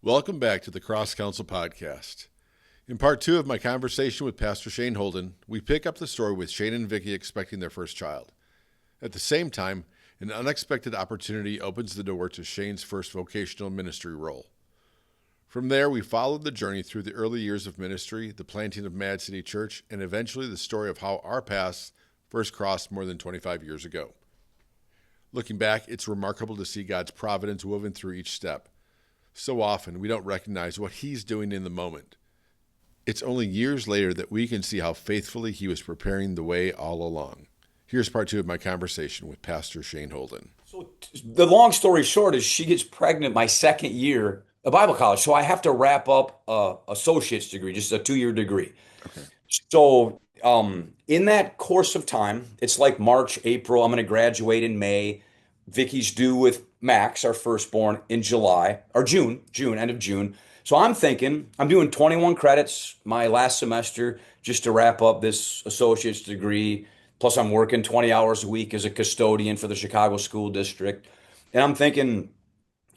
Welcome back to the Cross Counsel Podcast. In part two of my conversation with Pastor Shane Holden, we pick up the story with Shane and Vicky expecting their first child. At the same time, an unexpected opportunity opens the door to Shane's first vocational ministry role. From there, we followed the journey through the early years of ministry, the planting of Mad City Church, and eventually the story of how our paths first crossed more than 25 years ago. Looking back, it's remarkable to see God's providence woven through each step. So often, we don't recognize what He's doing in the moment. It's only years later that we can see how faithfully He was preparing the way all along. Here's part two of my conversation with Pastor Shane Holden. So the long story short is she gets pregnant my second year of Bible college. So I have to wrap up a associate's degree, just a 2-year degree. Okay. So in that course of time, it's like March, April. I'm going to graduate in May. Vicky's due with Max, our firstborn, in July or June, end of June. So I'm thinking I'm doing 21 credits my last semester just to wrap up this associate's degree. Plus, I'm working 20 hours a week as a custodian for the Chicago School District. And I'm thinking,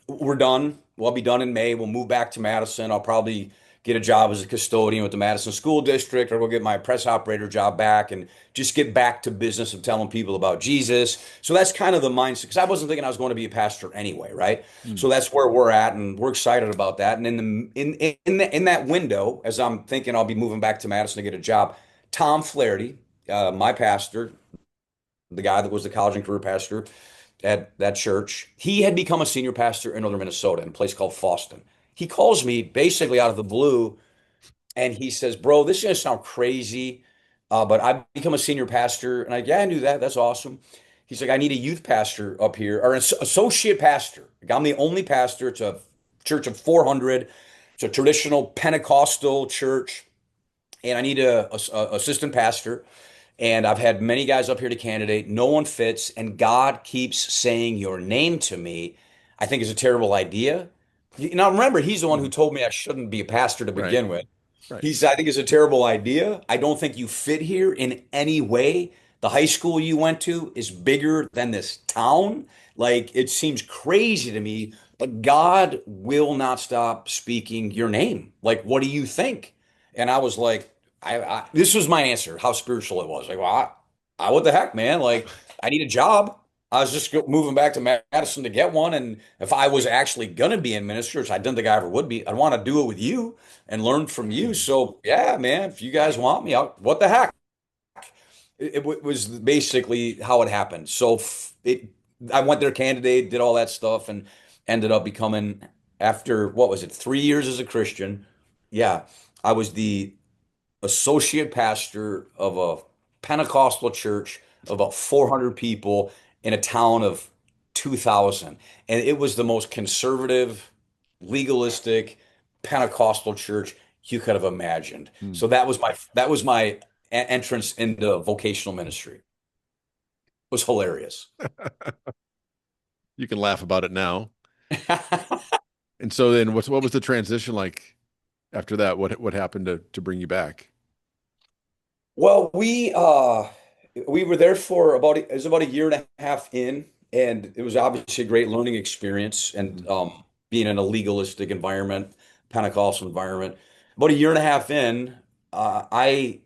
we're done. We'll be done in May. We'll move back to Madison. I'll probably get a job as a custodian with the Madison School District, or we'll get my press operator job back and just get back to business of telling people about Jesus. So that's kind of the mindset, because I wasn't thinking I was going to be a pastor anyway, right? So that's where we're at, and we're excited about that. And in that window, as I'm thinking I'll be moving back to Madison to get a job, Tom Flaherty, my pastor, the guy that was the college and career pastor at that church, he had become a senior pastor in northern Minnesota in a place called Foston. He calls me basically out of the blue and he says, "Bro, this is going to sound crazy, but I've become a senior pastor." And yeah, I knew that. That's awesome. He's like, "I need a youth pastor up here, or an associate pastor. Like, I'm the only pastor. It's a church of 400. It's a traditional Pentecostal church, and I need a assistant pastor. And I've had many guys up here to candidate. No one fits. And God keeps saying your name to me. I think it's a terrible idea." Now, remember, he's the one who Mhm. told me I shouldn't be a pastor to Right, begin with. right. He said, "I think it's a terrible idea. I don't think you fit here in any way. The high school you went to is bigger than this town. Like, it seems crazy to me, but God will not stop speaking your name. Like, what do you think?" And I was like, this was my answer, how spiritual it was. Like, well, what the heck, man? Like, I need a job. I was just moving back to Madison to get one. And if I was actually going to be in ministry, which I didn't think I ever would be, I'd want to do it with you and learn from you. So yeah, man, if you guys want me, what the heck? It was basically how it happened. So I went there, candidate, did all that stuff, and ended up becoming, after what was it, 3 years as a Christian. Yeah, I was the associate pastor of a Pentecostal church of about 400 people in a town of 2,000. And it was the most conservative, legalistic Pentecostal church you could have imagined. Hmm. So that was my entrance into vocational ministry. It was hilarious. You can laugh about it now. And so then what was the transition like after that? What happened to bring you back? Well, we were there for it was about a year and a half in, and it was obviously a great learning experience. And Mhm. being in a legalistic environment, Pentecostal environment, about a year and a half in, I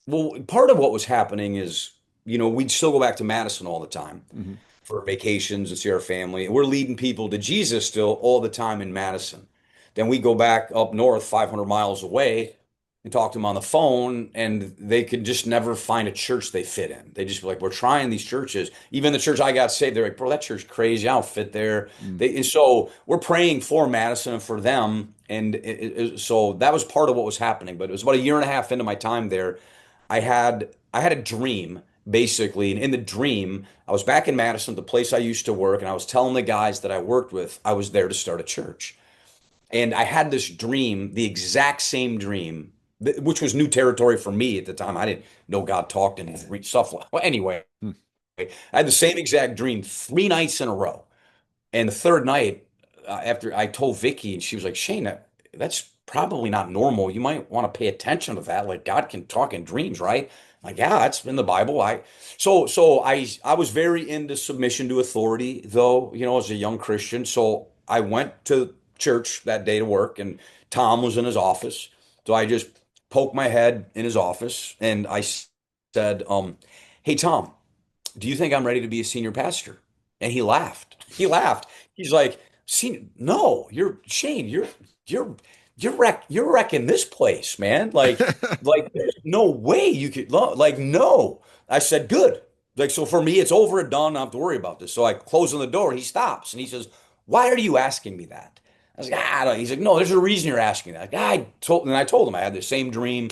well, part of what was happening is, we'd still go back to Madison all the time Mhm. for vacations and see our family. We're leading people to Jesus still all the time in Madison. Then we go back up north 500 miles away and talk to them on the phone, and they could just never find a church they fit in. They just be like, "We're trying these churches." Even the church I got saved, they're like, "Bro, that church crazy. I don't fit there." Mm. And so we're praying for Madison and for them. And so that was part of what was happening. But it was about a year and a half into my time there. I had a dream basically, and in the dream, I was back in Madison, the place I used to work, and I was telling the guys that I worked with I was there to start a church. And I had this dream, the exact same dream, which was new territory for me at the time. I didn't know God talked and stuff. Well, anyway, Hmm. I had the same exact dream 3 nights in a row. And the third night, after I told Vicky, and she was like, "Shane, that's probably not normal. You might want to pay attention to that. Like, God can talk in dreams, right?" I'm like, "Yeah, that's in the Bible." I was very into submission to authority, though, as a young Christian. So I went to church that day to work, and Tom was in his office. So I just poked my head in his office and I said, "Hey, Tom, do you think I'm ready to be a senior pastor?" And he laughed. He laughed. He's like, "Senior? No, you're Shane. You're you're wrecking this place, man. Like there's no way you could like no." I said, "Good." Like so for me, it's over and done. I don't have to worry about this. So I close on the door. He stops and he says, "Why are you asking me that?" I was like, "Ah, I don't." He's like, "No, there's a reason you're asking that." And I told him I had the same dream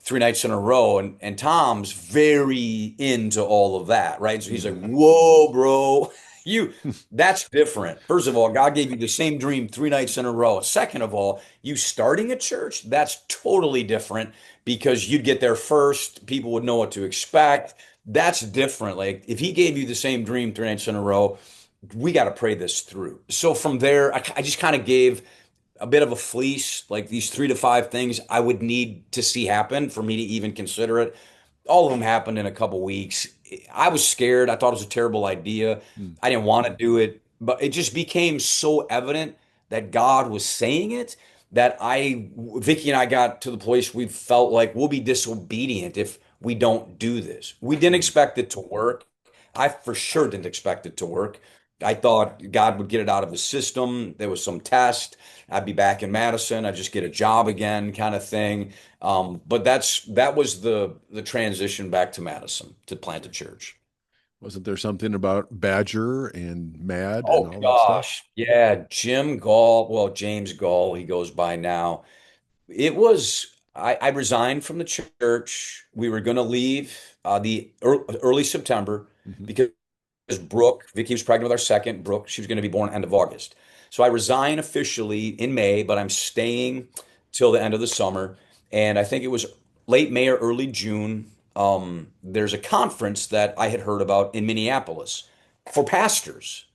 3 nights in a row, and Tom's very into all of that, right? So he's like, Mhm. "Whoa, bro, you that's different. First of all, God gave you the same dream 3 nights in a row. Second of all, you starting a church, that's totally different because you'd get there first, people would know what to expect. That's different. Like if he gave you the same dream 3 nights in a row, we got to pray this through." So from there, I just kind of gave a bit of a fleece, like these 3 to 5 things I would need to see happen for me to even consider it. All of them happened in a couple weeks. I was scared. I thought it was a terrible idea. Mm. I didn't want to do it, but it just became so evident that God was saying it that Vicky and I got to the place we felt like we'll be disobedient if we don't do this. We didn't Mm. expect it to work. I for sure didn't expect it to work. I thought God would get it out of the system. There was some test. I'd be back in Madison. I'd just get a job again, kind of thing. But that was the transition back to Madison to plant a church. Wasn't there something about Badger and Mad and Oh all that stuff? gosh, yeah, Jim Gall. Well, James Gall, he goes by now. It was I resigned from the church. We were going to leave the early September Hmm. because Brooke, Vicky was pregnant with our second. Brooke, she was going to be born end of August. So I resign officially in May, but I'm staying till the end of the summer. And I think it was late May or early June. There's a conference that I had heard about in Minneapolis for pastors.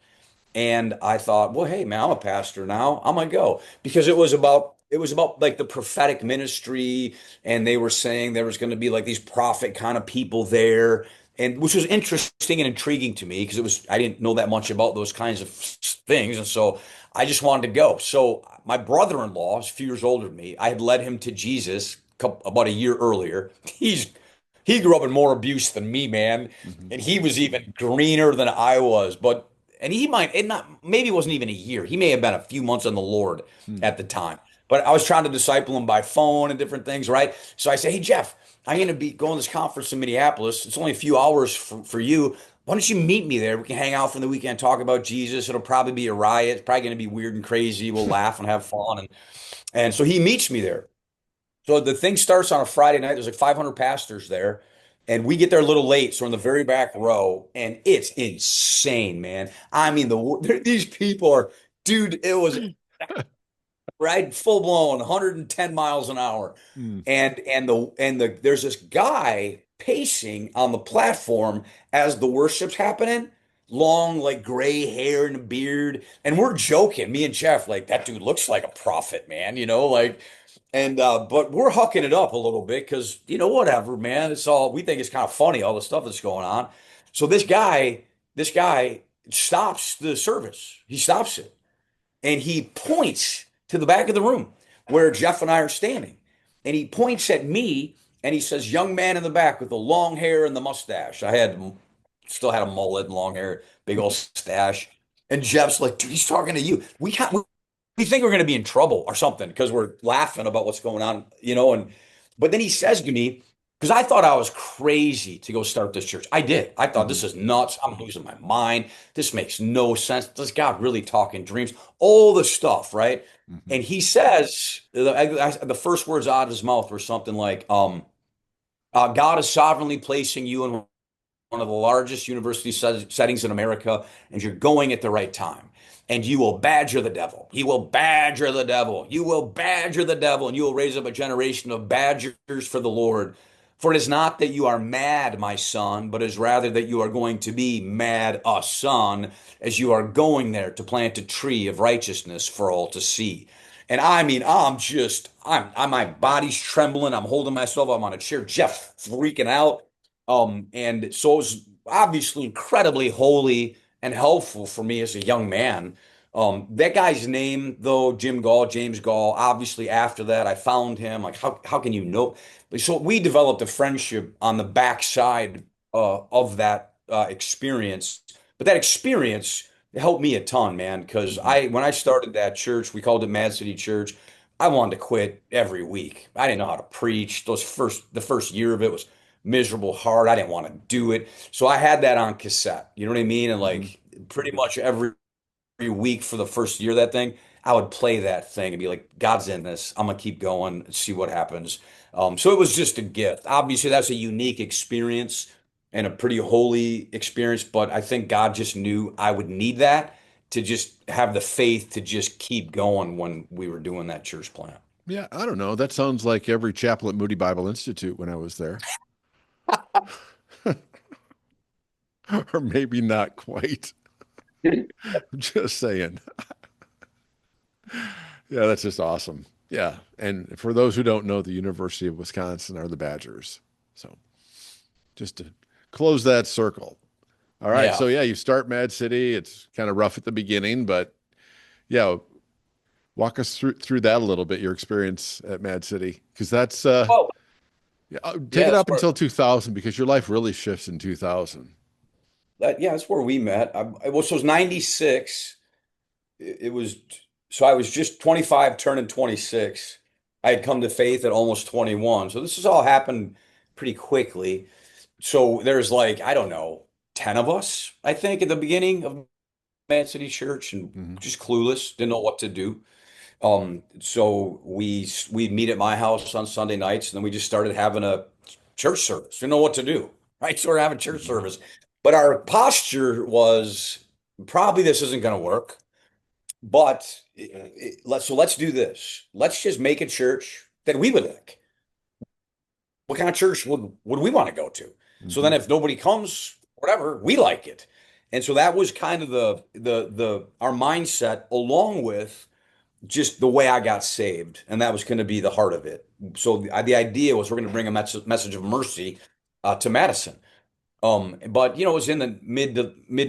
And I thought, well, hey, man, I'm a pastor now. I'm gonna go because it was about like the prophetic ministry, and they were saying there was going to be like these prophet kind of people there, and which was interesting and intriguing to me because it was I didn't know that much about those kinds of things, and so I just wanted to go. So my brother-in-law is a few years older than me. I had led him to Jesus about a year earlier. He grew up in more abuse than me, man, Hmm. and he was even greener than I was, but and he might it not maybe it wasn't even a year. He may have been a few months on the Lord Mm. at the time. But I was trying to disciple him by phone and different things, right? So I say, "Hey Jeff, I'm going to be going to this conference in Minneapolis. It's only a few hours for you. Why don't you meet me there? We can hang out for the weekend, talk about Jesus. It'll probably be a riot. It's probably going to be weird and crazy. We'll laugh and have fun." And so he meets me there. So the thing starts on a Friday night. There's like 500 pastors there. And we get there a little late, so we're in the very back row, and it's insane, man. I mean, these people are, dude. It was right, full blown, 110 miles an hour, Mm. and there's this guy pacing on the platform as the worship's happening, long like gray hair and a beard, and we're joking, me and Jeff, like that dude looks like a prophet, man, like. And but we're hucking it up a little bit because whatever, man. It's all we think it's kind of funny, all the stuff that's going on. So this guy stops the service. He stops it and he points to the back of the room where Jeff and I are standing. And he points at me and he says, "Young man in the back with the long hair and the mustache." I still had a mullet and long hair, big old stash. And Jeff's like, "Dude, he's talking to you. We think we're going to be in trouble or something because we're laughing about what's going on. And but then he says to me, because I thought I was crazy to go start this church. I did. I thought Hmm. this is nuts. I'm losing my mind. This makes no sense. Does God really talk in dreams? All the stuff, right? Hmm. And he says the first words out of his mouth were something like, "God is sovereignly placing you in one of the largest university settings in America, and you're going at the right time. And you will badger the devil. You will badger the devil. You will badger the devil, and you will raise up a generation of badgers for the Lord. For it is not that you are mad, my son, but is rather that you are going to be mad, a son, as you are going there to plant a tree of righteousness for all to see." And I mean, my body's trembling. I'm holding myself. I'm on a chair. Jeff freaking out. And so it was obviously incredibly holy and helpful for me as a young man. That guy's name, though, Jim Gall, James Gall, obviously after that, I found him. Like, how can you know? So we developed a friendship on the backside of that experience. But that experience helped me a ton, man, because Hmm. when I started that church, we called it Mad City Church. I wanted to quit every week. I didn't know how to preach. The first year of it was miserable, hard. I didn't want to do it. So I had that on cassette. You know what I mean? And Hmm. like pretty much every week for the first year of that thing, I would play that thing and be like, God's in this. I'm gonna keep going, see what happens. So it was just a gift. Obviously, that's a unique experience and a pretty holy experience, but I think God just knew I would need that to just have the faith to just keep going when we were doing that church plant. Yeah, I don't know. That sounds like every chapel at Moody Bible Institute when I was there. Or maybe not quite. Just saying. Yeah, that's just awesome. Yeah. And for those who don't know, the University of Wisconsin are the Badgers. So just to close that circle. All right. Yeah. So yeah, you start Mad City. It's kind of rough at the beginning, but yeah, walk us through that a little bit, your experience at Mad City. Because that's Oh, yeah, take yeah, it up until 2000 because your life really shifts in 2000. that's where we met. Well, so it was 96. It was so I was just 25 turning 26. I had come to faith at almost 21. So this has all happened pretty quickly. So there's like, I don't know, 10 of us, I think, at the beginning of Man City Church and Hmm. just clueless, didn't know what to do. So we meet at my house on Sunday nights, and then we just started having a church service. Didn't know what to do, right? So we're having church Hmm. service. But our posture was probably this isn't going to work. But let's do this. Let's just make a church that we would like. What kind of church would we want to go to? So Hmm. then if nobody comes, whatever, we like it. And so that was kind of the our mindset along with just the way I got saved, and that was going to be the heart of it. So the idea was we're going to bring a message of mercy to Madison. But you know, it was in the mid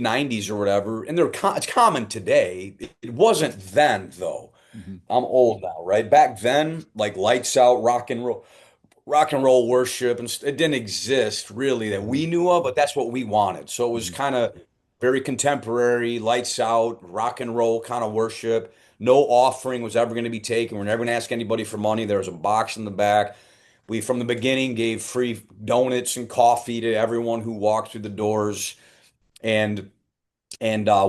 90s or whatever, and it's common today. It wasn't then though. Hmm. I'm old now, right? Back then, like lights out, rock and roll worship, and it didn't exist really that Hmm. we knew of, but that's what we wanted. So it was Hmm. kind of very contemporary, lights out, rock and roll kind of worship. No offering was ever going to be taken. We're never going to ask anybody for money. There was a box in the back. We, from the beginning, gave free donuts and coffee to everyone who walked through the doors. And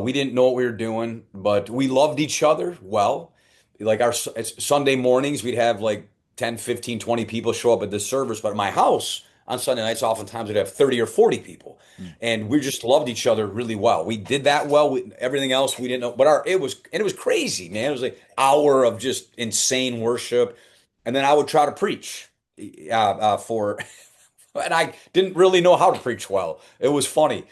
we didn't know what we were doing, but we loved each other well. Like it's Sunday mornings, we'd have like 10, 15, 20 people show up at this service, but at my house on Sunday nights, oftentimes we'd have 30 or 40 people. And we just loved each other really well. We did that well. Everything else we didn't know, but it was crazy, man. It was like hour of just insane worship, and then I would try to preach for, and I didn't really know how to preach well. It was funny.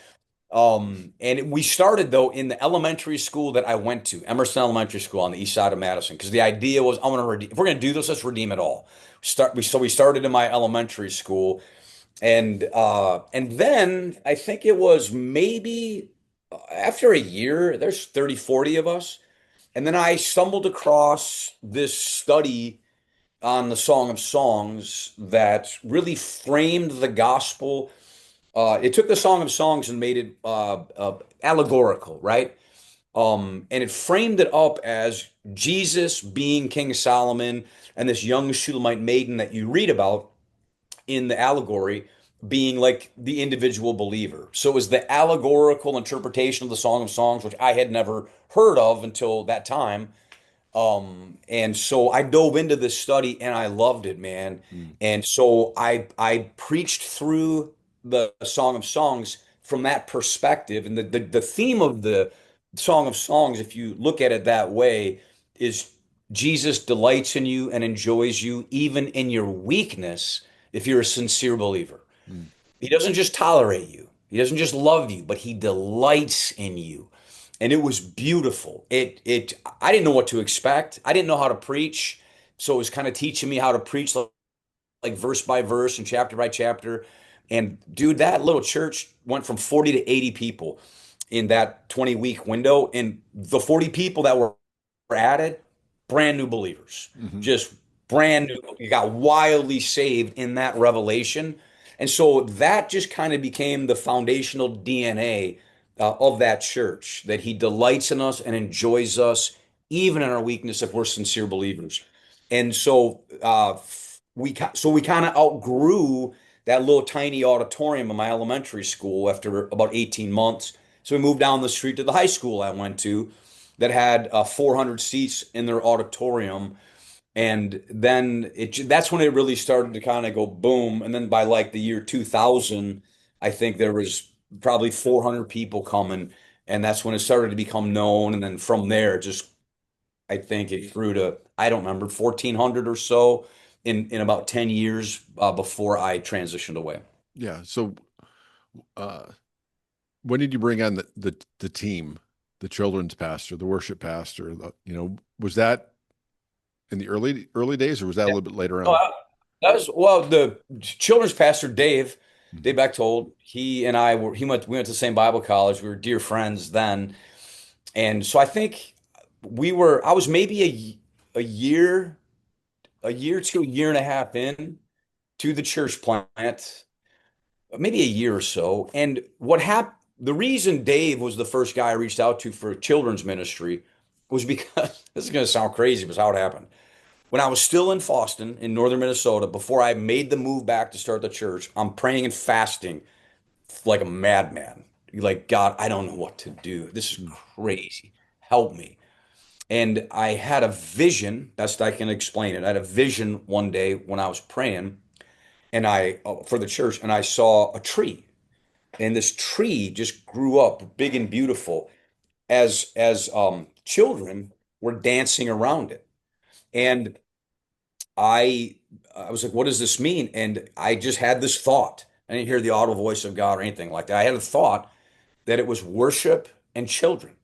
And we started though in the elementary school that I went to, Emerson Elementary School on the east side of Madison, because the idea was I want to redeem, if we're going to do this, let's redeem it all. So we started in my elementary school, and then I think it was maybe after a year, there's 30, 40 of us, and then I stumbled across this study on the Song of Songs that really framed the gospel. It took the Song of Songs and made it allegorical, right? And it framed it up as Jesus being King Solomon and this young Shulamite maiden that you read about in the allegory being like the individual believer. So it was the allegorical interpretation of the Song of Songs, which I had never heard of until that time. And so I dove into this study and I loved it, man. Hmm. And so I preached through the Song of Songs from that perspective. And the theme of the Song of Songs, if you look at it that way, is Jesus delights in you and enjoys you even in your weakness if you're a sincere believer. Hmm. He doesn't just tolerate you. He doesn't just love you, but he delights in you. And it was beautiful. It I didn't know what to expect. I didn't know how to preach. So it was kind of teaching me how to preach like verse by verse and chapter by chapter. And dude, that little church went from 40 to 80 people. in that 20-week window. And the 40 people that were added, brand new believers, Hmm. just brand new. You got wildly saved in that revelation. And so that just kind of became the foundational DNA of that church, that he delights in us and enjoys us, even in our weakness, if we're sincere believers. And so we kind of outgrew that little tiny auditorium in my elementary school after about 18 months. So we moved down the street to the high school I went to that had 400 seats in their auditorium. And then that's when it really started to kind of go boom. And then by like the year 2000, I think there was probably 400 people coming. And that's when it started to become known. And then from there, just I think it grew to, I don't remember, 1,400 or so in about 10 years before I transitioned away. Yeah. So, uh, when did you bring on the team, the children's pastor, the worship pastor? Was that in the early days, or was that a little bit later Oh, on? that was well, the children's pastor Dave Mhm. Bechtold. He and I were he went we went to the same Bible college. We were dear friends then, and so I think I was maybe a year to a year and a half in to the church plant, maybe a year or so. And what happened? The reason Dave was the first guy I reached out to for children's ministry was because this is going to sound crazy, but it's how it happened. When I was still in Foston, in northern Minnesota, before I made the move back to start the church, I'm praying and fasting like a madman. Like, God, I don't know what to do. This is Mm. crazy. Help me. And I had a vision, best I can explain it. I had a vision one day when I was praying and for the church, and I saw a tree. And this tree just grew up big and beautiful as children were dancing around it. And I I was like, what does this mean? And I just had this thought. I didn't hear the audible voice of God or anything like that. I had a thought that it was worship and children,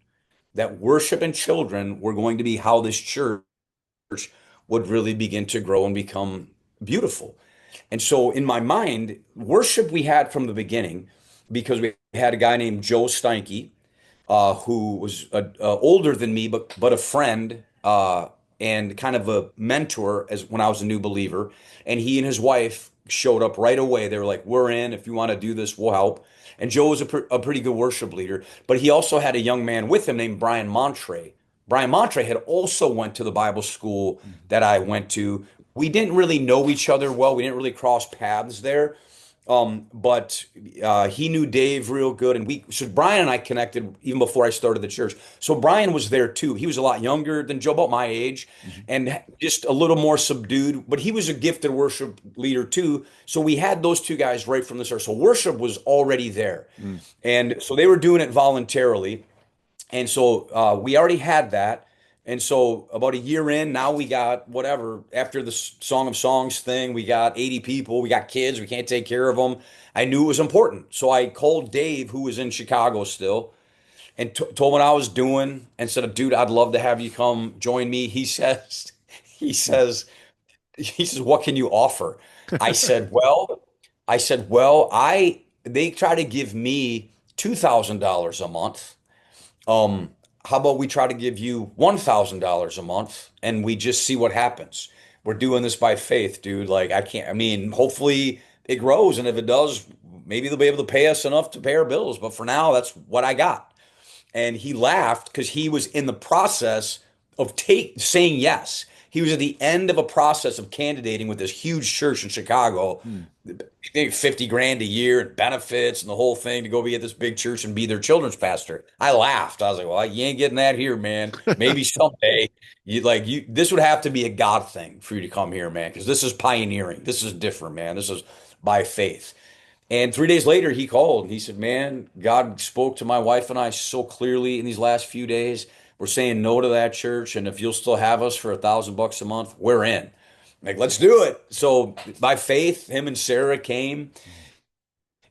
that worship and children were going to be how this church would really begin to grow and become beautiful. And so in my mind, worship we had from the beginning because we had a guy named Joe Steinke who was older than me, but a friend and kind of a mentor as when I was a new believer. And he and his wife showed up right away. They were like, "We're in. If you want to do this, we'll help." And Joe was a pretty good worship leader, but he also had a young man with him named Brian Montre. Brian Montre had also went to the Bible school Mhm. that I went to. We didn't really know each other well. We didn't really cross paths there. But he knew Dave real good, and so Brian and I connected even before I started the church. So Brian was there too. He was a lot younger than Joe, about my age, Mhm. and just a little more subdued. But he was a gifted worship leader too. So we had those two guys right from the start. So worship was already there, Mm. and so they were doing it voluntarily. And so we already had that. And so about a year in, now we got whatever, after the Song of Songs thing, we got 80 people, we got kids, we can't take care of them. I knew it was important. So I called Dave, who was in Chicago still, and told him what I was doing and said, dude, I'd love to have you come join me. He says, he says, what can you offer? I said, well, they try to give me $2,000 a month. How about we try to give you $1,000 a month and we just see what happens? We're doing this by faith, dude. Like, I mean, hopefully it grows. And if it does, maybe they'll be able to pay us enough to pay our bills. But for now, that's what I got. And he laughed because he was in the process of saying yes. He was at the end of a process of candidating with this huge church in Chicago. Mm. I think 50 grand a year and benefits and the whole thing to go be at this big church and be their children's pastor. I laughed. I was like, well, you ain't getting that here, man. Maybe someday this would have to be a God thing for you to come here, man, because this is pioneering. This is different, man. This is by faith. And 3 days later, he called and he said, man, God spoke to my wife and I so clearly in these last few days. We're saying no to that church. And if you'll still have us for $1,000 a month, we're in. Like, let's do it. So by faith, him and Sarah came.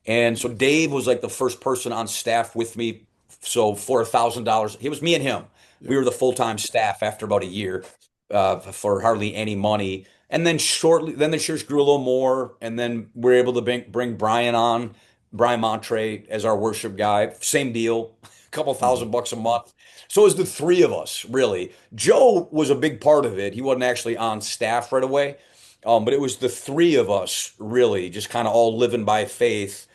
And so Dave was like the first person on staff with me. So for $1,000, it was me and him. Yeah. We were the full-time staff after about a year for hardly any money. And then shortly, then the church grew a little more. And then we're able to bring Brian on, Brian Montre as our worship guy. Same deal. couple Mhm. thousand bucks a month. So it was the three of us, really. Joe was a big part of it. He wasn't actually on staff right away. But it was the three of us really just kind of all living by faith,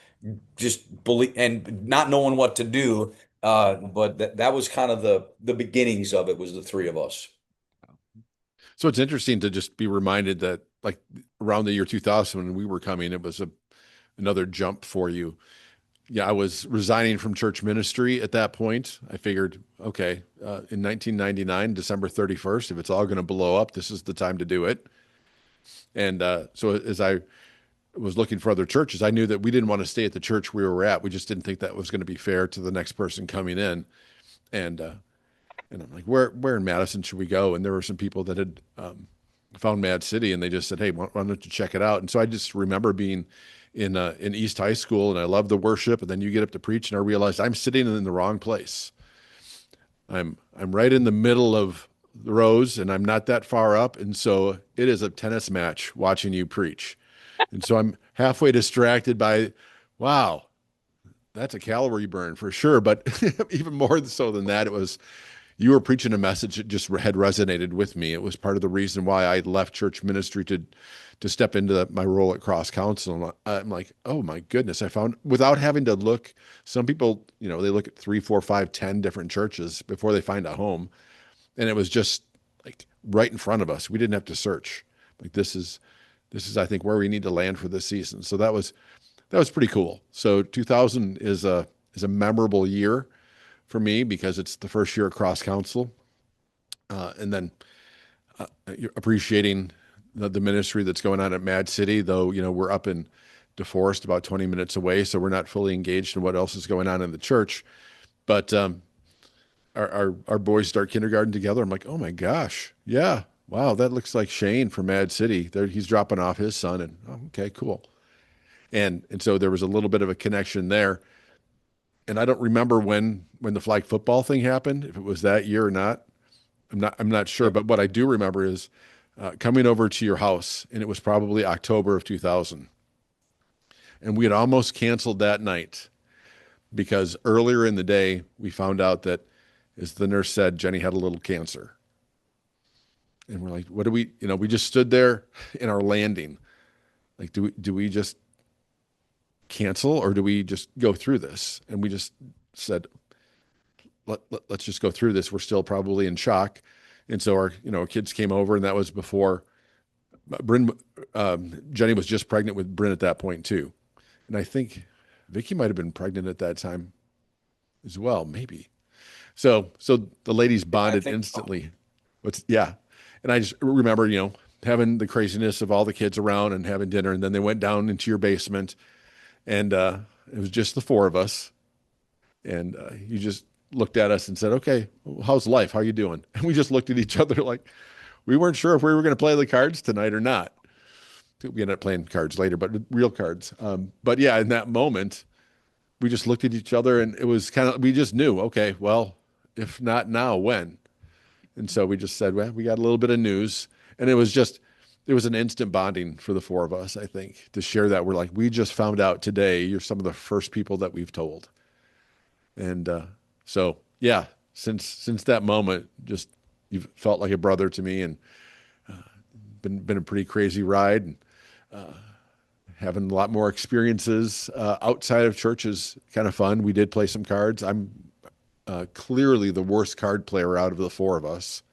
just believe and not knowing what to do. But that was kind of the beginnings of it was the three of us. So it's interesting to just be reminded that, like, around the year 2000 when we were coming, it was another jump for you. Yeah, I was resigning from church ministry at that point. I figured, okay, in 1999, December 31st, if it's all going to blow up, this is the time to do it. And so as I was looking for other churches, I knew that we didn't want to stay at the church we were at. We just didn't think that was going to be fair to the next person coming in. And and I'm like, where in Madison should we go? And there were some people that had found Mad City, and they just said, hey, why don't you check it out? And so I just remember being in East High School, and I loved the worship. And then you get up to preach, and I realized I'm sitting in the wrong place. I'm right in the middle of the rows, and I'm not that far up, and so it is a tennis match watching you preach. And so I'm halfway distracted by, wow, that's a calorie burn for sure. But even more so than that, it was you were preaching a message that just had resonated with me. It was part of the reason why I left church ministry to step into my role at Cross Council. And I'm like, oh my goodness, I found without having to look. Some people, they look at 3, 4, 5, 10 different churches before they find a home, and it was just like right in front of us. We didn't have to search. Like this is I think where we need to land for this season. So that was pretty cool. So 2000 is a memorable year for me because it's the first year at Cross Council, and then appreciating the ministry that's going on at Mad City. Though we're up in DeForest, about 20 minutes away, so we're not fully engaged in what else is going on in the church. But our boys start kindergarten together. I'm like, oh my gosh, yeah, wow, that looks like Shane from Mad City. There, he's dropping off his son, and oh, okay, cool. And so there was a little bit of a connection there. And I don't remember when the flag football thing happened, if it was that year or not. I'm not sure. But what I do remember is coming over to your house, and it was probably October of 2000. And we had almost canceled that night because earlier in the day we found out that, as the nurse said, Jenny had a little cancer. And we're like, what do we just stood there in our landing. Like, do we just cancel or do we just go through this? And we just said, let's just go through this. We're still probably in shock. And so our kids came over, and that was before Bryn, Jenny was just pregnant with Bryn at that point too. And I think Vicky might have been pregnant at that time as well, maybe. So the ladies Yeah, I bonded think so. instantly. Yeah. And I just remember, having the craziness of all the kids around and having dinner. And then they went down into your basement, and it was just the four of us. And you just looked at us and said, okay, well, how's life? How you doing? And we just looked at each other like we weren't sure if we were going to play the cards tonight or not. We ended up playing cards later, but real cards. But yeah, in that moment, we just looked at each other, and it was we just knew, okay, well, if not now, when? And so we just said, well, we got a little bit of news. And it was an instant bonding for the four of us, I think, to share that. We're like, we just found out today, you're some of the first people that we've told. And so, yeah, since that moment, just you've felt like a brother to me, and been a pretty crazy ride, and having a lot more experiences outside of church is kind of fun. We did play some cards. I'm clearly the worst card player out of the four of us.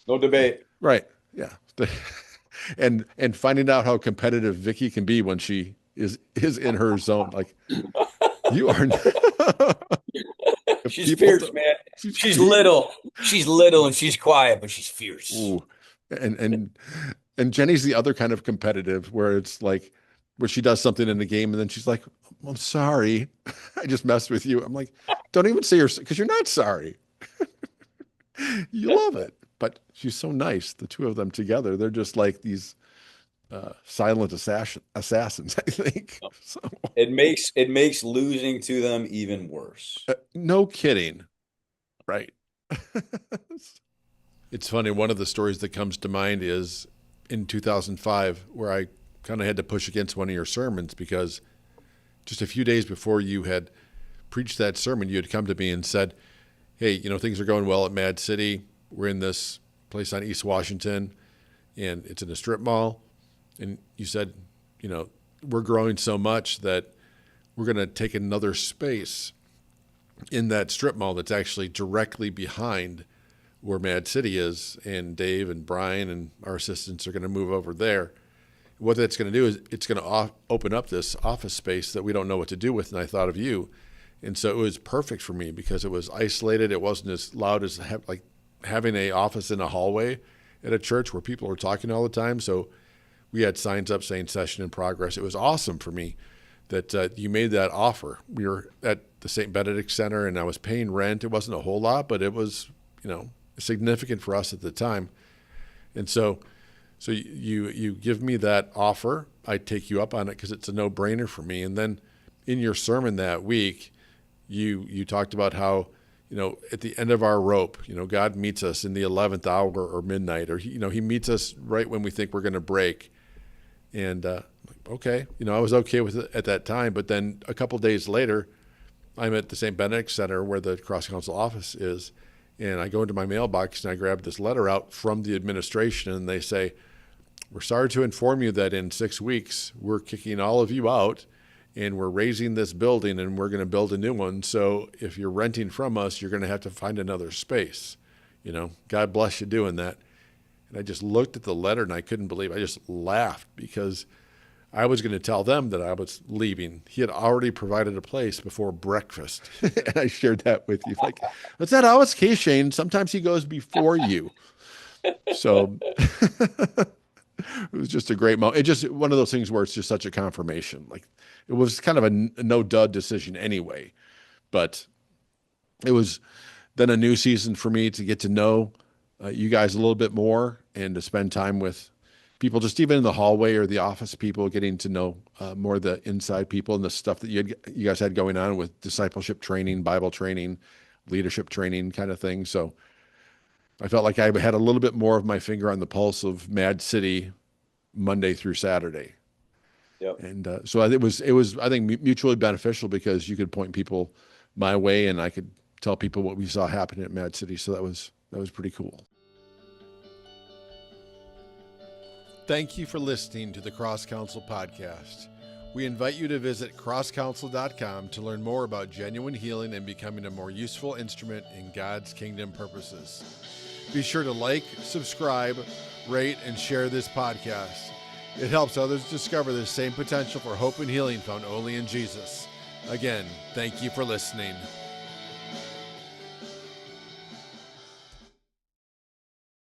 No debate. Right. Yeah. And finding out how competitive Vicky can be when she is in her zone. Like, you are She's people fierce, man. she's She's little. She's little and she's quiet, but she's fierce. ooh. And and Jenny's the other kind of competitive where it's like where she does something in the game, and then she's like, I'm sorry. I just messed with you. I'm like, don't even say you're, because you're not sorry. You love it. But she's so nice. The two of them together, they're just like these silent assassins, I think. So, It makes losing to them even worse. no kidding. Right. It's funny. One of the stories that comes to mind is in 2005, where I kind of had to push against one of your sermons because just a few days before you had preached that sermon, you had come to me and said, hey, things are going well at Mad City. We're in this place on East Washington, and it's in a strip mall. And you said, we're growing so much that we're going to take another space in that strip mall that's actually directly behind where Mad City is. And Dave and Brian and our assistants are going to move over there. What that's going to do is it's going to open up this office space that we don't know what to do with. And I thought of you. And so it was perfect for me because it was isolated. It wasn't as loud as like having an office in a hallway at a church where people are talking all the time. So we had signs up saying session in progress. It was awesome for me that you made that offer. We were at the St. Benedict Center and I was paying rent. It wasn't a whole lot, but it was, significant for us at the time. And so you give me that offer. I take you up on it because it's a no-brainer for me. And then in your sermon that week, you talked about how, at the end of our rope, God meets us in the 11th hour or midnight, or, he meets us right when we think we're going to break. And okay, I was okay with it at that time. But then a couple days later, I'm at the St. Benedict Center where the Cross Council office is. And I go into my mailbox and I grab this letter out from the administration and they say, we're sorry to inform you that in 6 weeks, we're kicking all of you out and we're raising this building and we're going to build a new one. So if you're renting from us, you're going to have to find another space. God bless you doing that. And I just looked at the letter and I couldn't believe it. I just laughed because I was going to tell them that I was leaving. He had already provided a place before breakfast. And I shared that with you. Like, that's not always the case, Shane. Sometimes he goes before you. So it was just a great moment. It's just one of those things where it's just such a confirmation. Like it was kind of a no-dud decision anyway. But it was then a new season for me to get to know you guys a little bit more and to spend time with people, just even in the hallway or the office people, getting to know more of the inside people and the stuff that you guys had going on with discipleship training, Bible training, leadership training kind of thing. So I felt like I had a little bit more of my finger on the pulse of Mad City Monday through Saturday. Yep. And so it was, I think, mutually beneficial because you could point people my way and I could tell people what we saw happen at Mad City. So that was pretty cool. Thank you for listening to the Cross Council podcast. We invite you to visit crosscouncil.com to learn more about genuine healing and becoming a more useful instrument in God's kingdom purposes. Be sure to like, subscribe, rate, and share this podcast. It helps others discover the same potential for hope and healing found only in Jesus. Again, thank you for listening.